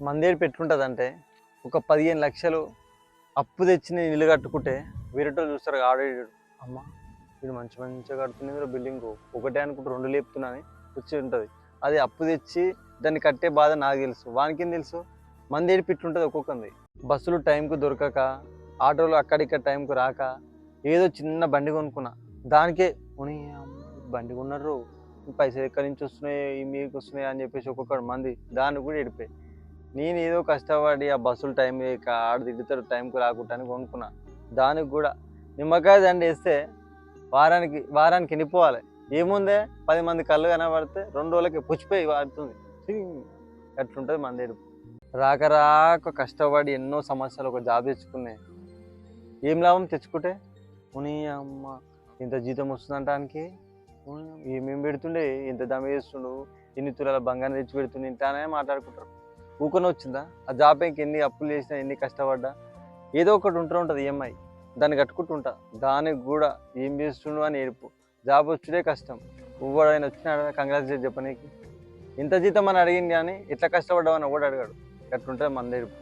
మందేడు పెట్టుంటుందంటే ఒక 15 లక్షలు అప్పు తెచ్చి నేను ఇల్లు కట్టుకుంటే వేరేటోళ్ళు చూస్తారు ఆడేడు అమ్మ వీడు మంచిగా కడుతుంది బిల్డింగ్ ఒకటే అనుకుంటే 2 లేపుతున్నా అని వచ్చి ఉంటుంది. అది అప్పు తెచ్చి దాన్ని కట్టే బాధ నాకు తెలుసు, వానికి తెలుసు. మందేడు పెట్టుంటుంది ఒక్కొక్కది. బస్సులు టైంకు దొరకక, ఆటోలు అక్కడిక్కడ టైంకు రాక ఏదో చిన్న బండి కొనుక్కున్నా, దానికే బండి కొన్నారు పైసలు ఎక్కడి నుంచి వస్తున్నాయి మీకు వస్తున్నాయి అని చెప్పేసి ఒక్కొక్కడు మంది దాన్ని కూడా ఎడిపోయి నేను ఏదో కష్టపడి ఆ బస్సులు టైం లేక ఆడ తిరుగుతారు టైంకు రాకుండా అని కొనుక్కున్నా. దానికి కూడా నిమ్మకాయ దండ వేస్తే వారానికి ఎన్నిపోవాలి. ఏముందే 10 మంది కళ్ళు కనబడితే 2 రోజులకి పుచ్చిపోయి వాడుతుంది. అట్లుంటుంది మందేడు. రాక కష్టపడి ఎన్నో సమస్యలు ఒక జాబ్ తెచ్చుకున్నాయి. ఏం లాభం తెచ్చుకుంటే ఉని అమ్మ ఇంత జీతం వస్తుందంటానికి ఏమేమి పెడుతుండే, ఇంత దమ చేస్తుండు, ఎన్ని తులాల బంగారం తెచ్చి పెడుతుండే ఇంటానే మాట్లాడుకుంటారు. ఊకొని వచ్చిందా ఆ జాబ్ పైకి ఎన్ని అప్పులు చేసినా ఎన్ని కష్టపడ్డా ఏదో ఒకటి ఉంటుంది ఈఎంఐ, దాన్ని కట్టుకుంటుంటా. దానికి కూడా ఏం చేస్తుండు అని ఏడుపు. జాబ్ వచ్చుడే కష్టం. ఎవడైనా వచ్చినాడు కంగ్రాచులేట్ చెప్పనీకి ఇంత జీతం అని అడిగింది కానీ ఎట్లా కష్టపడ్డావు అని ఒకటి అడిగాడు. అట్లుంటుంది మందేడుపు.